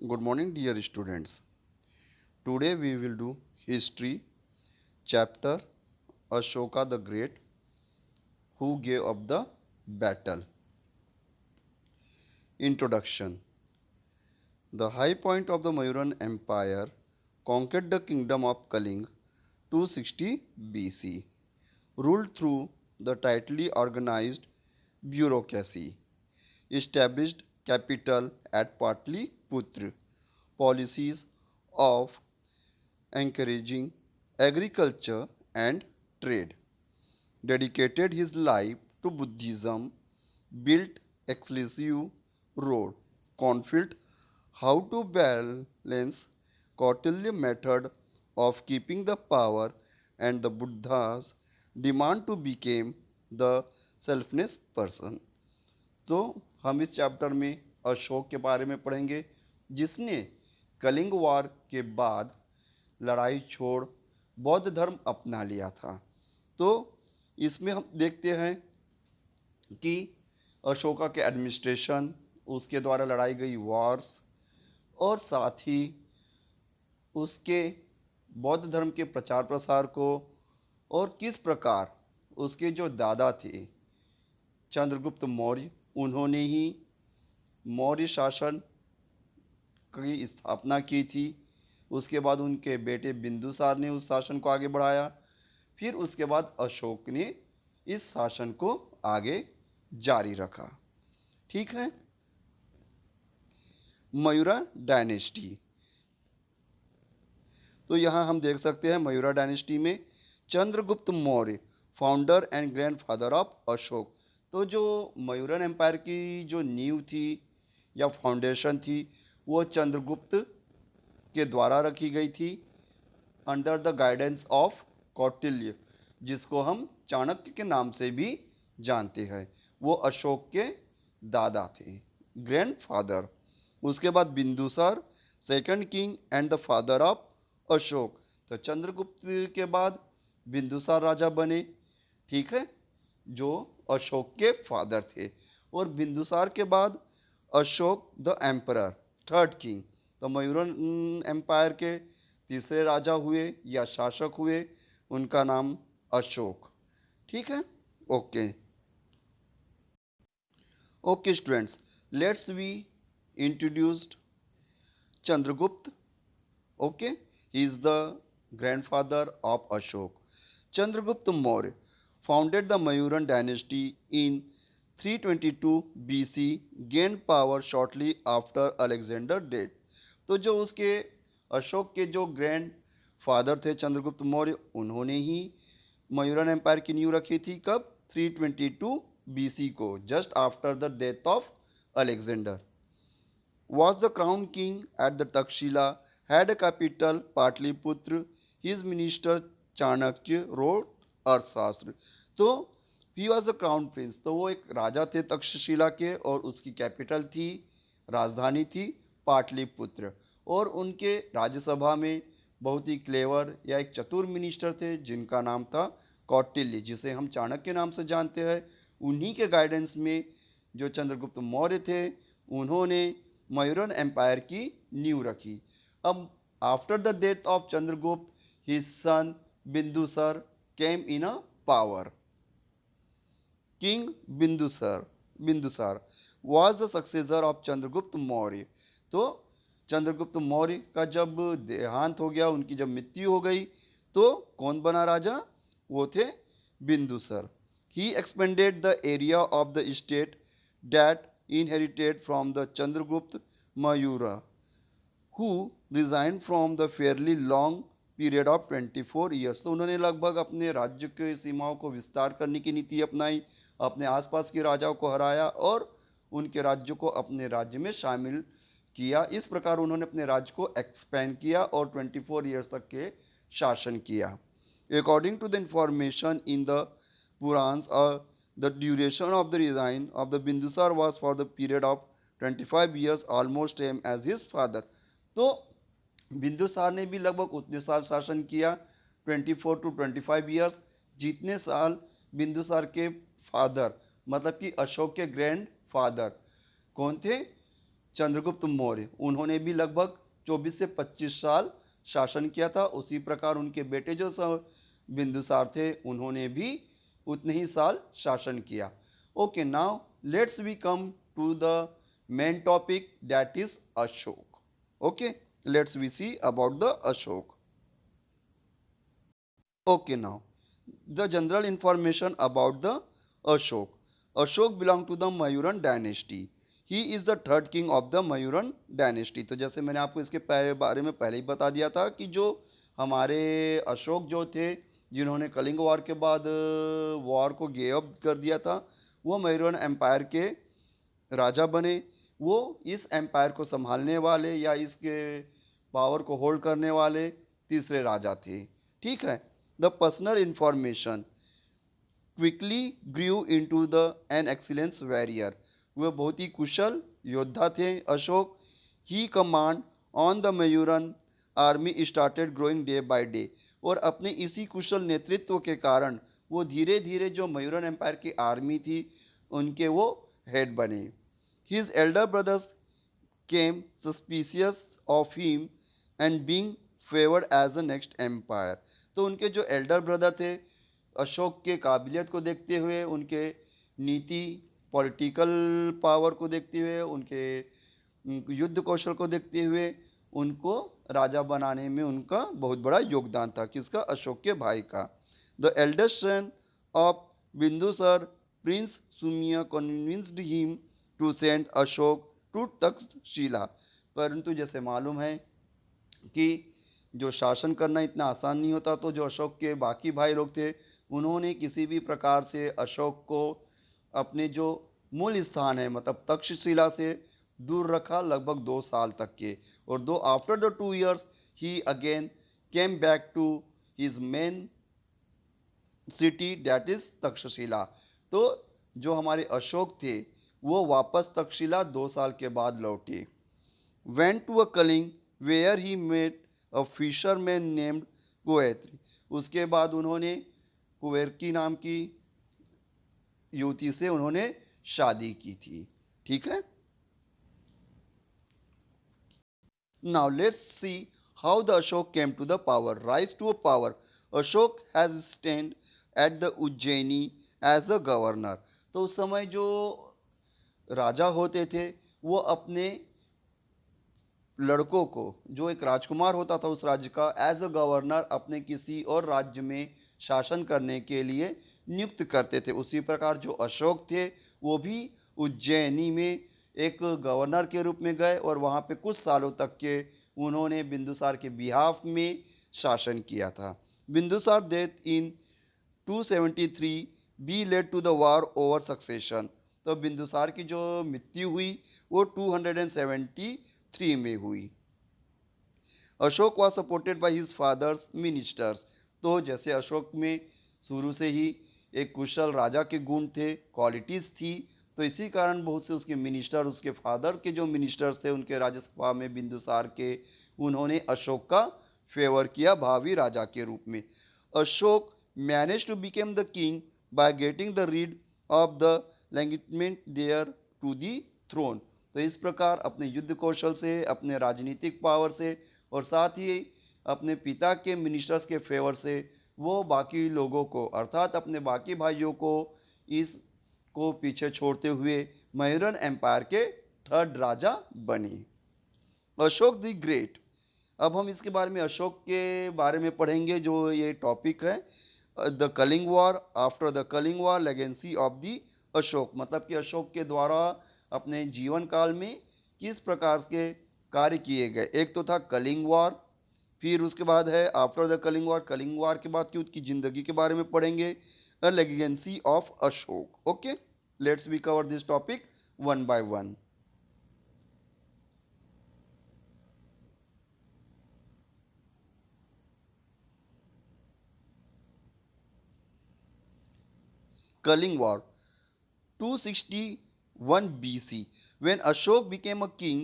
Good morning, dear students. Today we will do history chapter Ashoka the Great, who gave up the battle. Introduction. The high point of the Mayuran Empire conquered the kingdom of Kaling 260 BC, ruled through the tightly organized bureaucracy, established capital at Patliputra, policies of encouraging agriculture and trade, dedicated his life to Buddhism, built exclusive road, confident how to balance Kautilya method of keeping the power and the Buddha's demand to become the selfless person. तो हम इस chapter में अशोक के बारे में पढ़ेंगे जिसने कलिंग वार के बाद लड़ाई छोड़ बौद्ध धर्म अपना लिया था। तो इसमें हम देखते हैं कि अशोका के एडमिनिस्ट्रेशन, उसके द्वारा लड़ाई गई वॉर्स और साथ ही उसके बौद्ध धर्म के प्रचार प्रसार को और किस प्रकार उसके जो दादा थे चंद्रगुप्त मौर्य, उन्होंने ही मौर्य शासन की स्थापना की थी। उसके बाद उनके बेटे बिंदुसार ने उस शासन को आगे बढ़ाया। फिर उसके बाद अशोक ने इस शासन को आगे जारी रखा। ठीक है। मयूरा डायनेस्टी। तो यहाँ हम देख सकते हैं मयूरा डायनेस्टी में Chandragupta Maurya, founder and grandfather of Ashoka. तो जो मयूरन एम्पायर की जो नींव थी या फाउंडेशन थी वो चंद्रगुप्त के द्वारा रखी गई थी under the guidance of Kautilya, जिसको हम चाणक्य के नाम से भी जानते हैं। वो अशोक के दादा थे, ग्रैंडफादर। उसके बाद Bindusara, second king and the father of Ashoka. तो चंद्रगुप्त के बाद बिंदुसार राजा बने, ठीक है, जो अशोक के फादर थे। और बिंदुसार के बाद Ashok the emperor, third king. तो मयूरन एम्पायर के तीसरे राजा हुए या शासक हुए, उनका नाम अशोक। ठीक है। Okay okay students, let's we introduced Chandragupta. Okay, he is the grandfather of Ashok. Chandragupta Maurya founded the Mayuran dynasty in 322 BC, gained power shortly after Alexander death. तो जो उसके अशोक के जो ग्रैंड फादर थे चंद्रगुप्त मौर्य, उन्होंने ही मयूरन एम्पायर की नींव रखी थी। कब? 322 BC को, just after the death of Alexander. Was the crown king at the Takshila, had a capital Patliputra. His minister Chanakya wrote अर्थशास्त्र। तो he was the crown Prince, तो वो एक राजा थे तक्षशिला के और उसकी कैपिटल थी, राजधानी थी पाटलिपुत्र। और उनके राज्यसभा में बहुत ही क्लेवर या एक चतुर मिनिस्टर थे जिनका नाम था कौटिल्य, जिसे हम चाणक्य के नाम से जानते हैं। उन्हीं के गाइडेंस में जो चंद्रगुप्त मौर्य थे, उन्होंने मयूरन एम्पायर की नींव रखी। अब after the death of Chandragupta, his son Bindusara came in a power. King Bindusara was the successor of Chandragupta Maurya. तो चंद्रगुप्त मौर्य का जब देहांत हो गया, उनकी जब मृत्यु हो गई, तो कौन बना राजा? वो थे Bindusar. He expanded the area of the state that inherited from the Chandragupta Mayura, who resigned from the fairly long period of 24 years. तो उन्होंने लगभग अपने राज्य के सीमाओं को विस्तार करने की नीति अपनाई, अपने आसपास के राजाओं को हराया और उनके राज्य को अपने राज्य में शामिल किया। इस प्रकार उन्होंने अपने राज्य को एक्सपेंड किया और 24 ईयर्स तक के शासन किया। According to the information in the Puranas, the duration of the reign of the Bindusar was for the period of 25 years, almost same as his father. तो बिंदुसार ने भी लगभग उतने साल शासन किया, 24 to 25 ईयर्स, जितने साल बिंदुसार के फादर मतलब कि अशोक के ग्रैंड फादर कौन थे? चंद्रगुप्त मौर्य, उन्होंने भी लगभग 24 से 25 साल शासन किया था। उसी प्रकार उनके बेटे जो बिंदुसार थे, उन्होंने भी उतने ही साल शासन किया। Okay, now let's we come to the main topic, that is Ashoka. Okay, let's we see about the Ashoka. Okay, now the general information about the Ashok. Ashok belong to the Mayuran dynasty. He is the third king of the Mayuran dynasty. तो जैसे मैंने आपको इसके बारे में पहले ही बता दिया था कि जो हमारे अशोक जो थे, जिन्होंने कलिंग वार के बाद वॉर को गिव अप कर दिया था, वो मयूरन एम्पायर के राजा बने। वो इस एम्पायर को संभालने वाले या इसके पावर को होल्ड करने वाले तीसरे राजा थे। ठीक है। The personal information, quickly grew into the an excellence warrior, वह बहुत ही कुशल योद्धा थे Ashok. He command on the Mauryan army started growing day by day, और अपने इसी कुशल नेतृत्व के कारण वो धीरे धीरे जो मयूरन एम्पायर की आर्मी थी, उनके वो हेड बने। His elder brothers came suspicious of him and being favoured as a next empire, तो उनके जो एल्डर ब्रदर थे, अशोक के काबिलियत को देखते हुए, उनके नीति पॉलिटिकल पावर को देखते हुए, उनके युद्ध कौशल को देखते हुए उनको राजा बनाने में उनका बहुत बड़ा योगदान था। किसका? अशोक के भाई का। The eldest son of Bindusar prince Sumiya convinced him to send Ashok to Takshashila, परंतु जैसे मालूम है कि जो शासन करना इतना आसान नहीं होता, तो जो अशोक के बाकी भाई लोग थे, उन्होंने किसी भी प्रकार से अशोक को अपने जो मूल स्थान है मतलब तक्षशिला से दूर रखा, लगभग 2 साल तक के। और दो after the 2 years he again came back to his main city, that is Taxila. तो जो हमारे अशोक थे, वो वापस तक्षशिला 2 साल के बाद लौटे। Went to a Kalinga where he met a fisherman named Kuvaitri, उसके बाद उन्होंने कुवेरकी नाम की युवती से उन्होंने शादी की थी। ठीक है। Now let's see how the Ashoka came to the power, rise to a power. Ashoka has stand at the Ujjaini as a governor, तो उस समय जो राजा होते थे, वो अपने लड़कों को, जो एक राजकुमार होता था उस राज्य का, एज अ गवर्नर अपने किसी और राज्य में शासन करने के लिए नियुक्त करते थे। उसी प्रकार जो अशोक थे, वो भी उज्जैनी में एक गवर्नर के रूप में गए और वहाँ पे कुछ सालों तक के उन्होंने बिंदुसार के बिहाफ में शासन किया था। Bindusara death in 273 B led to the war over succession, तो बिंदुसार की जो मृत्यु हुई वो 273 में हुई। Ashok was supported by his father's ministers, तो जैसे अशोक में शुरू से ही एक कुशल राजा के गुण थे, क्वालिटीज़ थी, तो इसी कारण बहुत से उसके मिनिस्टर, उसके फादर के जो मिनिस्टर्स थे उनके राज्यसभा में बिंदुसार के, उन्होंने अशोक का फेवर किया भावी राजा के रूप में। Ashok manage to become the king by getting the rid of the legitimate there to the throne, तो इस प्रकार अपने युद्ध कौशल से, अपने राजनीतिक पावर से और साथ ही अपने पिता के मिनिस्टर्स के फेवर से वो बाकी लोगों को, अर्थात अपने बाकी भाइयों को, इस को पीछे छोड़ते हुए मयूरन एम्पायर के थर्ड राजा बने। अशोक द ग्रेट, अब हम इसके बारे में, अशोक के बारे में पढ़ेंगे। जो ये टॉपिक है the Kalinga war, after the Kalinga war legacy of the Ashok, मतलब कि अशोक के द्वारा अपने जीवन काल में किस प्रकार के कार्य किए गए। एक तो था कलिंग वॉर, फिर उसके बाद है after the Kalinga war, Kalinga war के बाद की उसकी जिंदगी के बारे में पढ़ेंगे, a legacy of Ashok. Okay, let's we cover this topic one by one. Kaling War 261 BC. When Ashok became a king,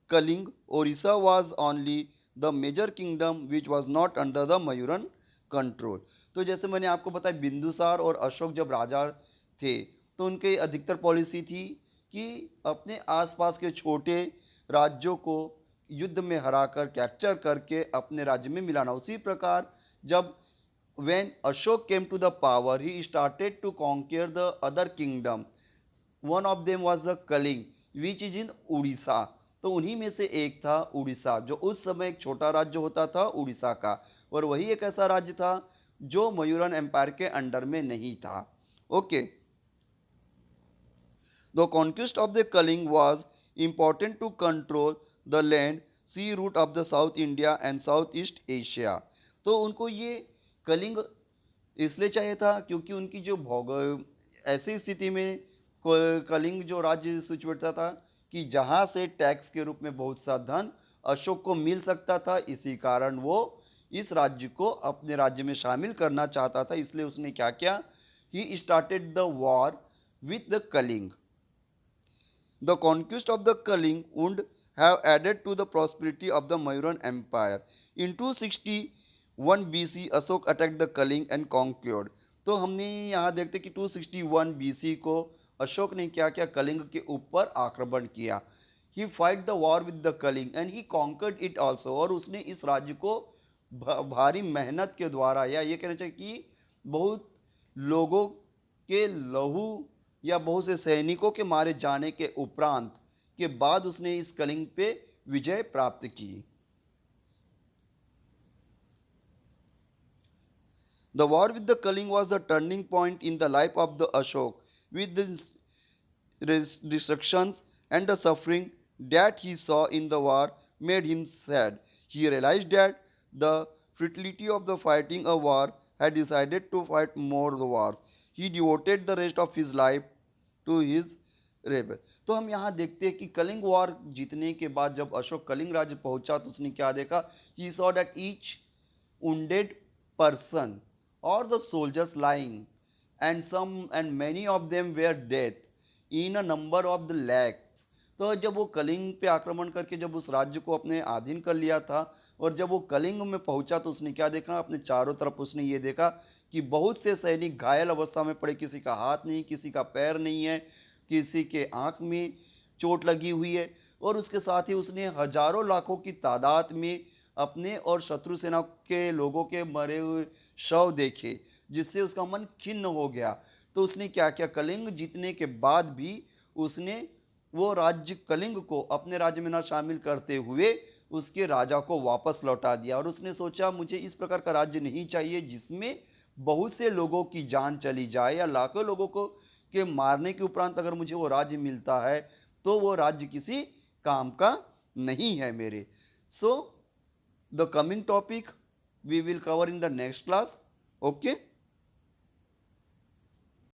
Kaling, Orissa was only the major kingdom which was not under the Mayuran control. तो जैसे मैंने आपको बताया, बिंदुसार और अशोक जब राजा थे, तो उनकी अधिकतर पॉलिसी थी कि अपने आसपास के छोटे राज्यों को युद्ध में हराकर कैप्चर करके अपने राज्य में मिलाना। उसी प्रकार जब when Ashok came to the power, he started to conquer the other kingdom. One of them was the Kaling, which is in Orissa. तो उन्हीं में से एक था उड़ीसा, जो उस समय एक छोटा राज्य होता था उड़ीसा का, और वही एक ऐसा राज्य था जो मयूरन एम्पायर के अंडर में नहीं था। Okay, the conquest of the Kalinga was important to control the land sea route of the South India and South East Asia। तो उनको ये कलिंग इसलिए चाहिए था क्योंकि उनकी जो ऐसी स्थिति में कलिंग जो राज्य सिचुएट था कि जहाँ से टैक्स के रूप में बहुत सा धन अशोक को मिल सकता था, इसी कारण वो इस राज्य को अपने राज्य में शामिल करना चाहता था। इसलिए उसने क्या किया, he started the war with the Kalinga. The conquest of the Kaling would have added to the prosperity of the Mayuran Empire. In 261 BC, Ashok attacked the Kaling and conquered। तो हमने यहाँ देखते कि 261 BC को अशोक ने क्या किया, कलिंग के ऊपर आक्रमण किया। He fight the war with the Kaling and he conquered it also। और उसने इस राज्य को भारी मेहनत के द्वारा, या ये कहना चाहिए कि बहुत लोगों के लहू या बहुत से सैनिकों के मारे जाने के उपरांत के बाद उसने इस कलिंग पे विजय प्राप्त की। The war with the Kaling was the turning point in the life of the Ashok, with the restrictions and the suffering that he saw in the war made him sad. He realized that the futility of the fighting a war had decided to fight more the wars. He devoted the rest of his life to his rebel. तो हम यहाँ देखते हैं कि Kalinga war जीतने के बाद जब अशोक कलिंग राज्य पहुंचा तो उसने क्या देखा, he saw that each wounded person or the soldiers lying and many of them were dead in a number of the lakhs। तो जब वो कलिंग पे आक्रमण करके जब उस राज्य को अपने अधीन कर लिया था और जब वो कलिंग में पहुंचा तो उसने क्या देखा, अपने चारों तरफ उसने ये देखा कि बहुत से सैनिक घायल अवस्था में पड़े, किसी का हाथ नहीं, किसी का पैर नहीं है, किसी के आंख में चोट लगी हुई है, और उसके साथ ही उसने हजारों लाखों की तादाद में अपने और शत्रु सेना के लोगों के मरे हुए शव देखे, जिससे उसका मन खिन्न हो गया। तो उसने क्या किया, कलिंग जीतने के बाद भी उसने वो राज्य कलिंग को अपने राज्य में न शामिल करते हुए उसके राजा को वापस लौटा दिया। और उसने सोचा मुझे इस प्रकार का राज्य नहीं चाहिए जिसमें बहुत से लोगों की जान चली जाए या लाखों लोगों को के मारने के उपरांत अगर मुझे वो राज्य मिलता है तो वो राज्य किसी काम का नहीं है मेरे। So the coming topic we will cover in the next class. Okay.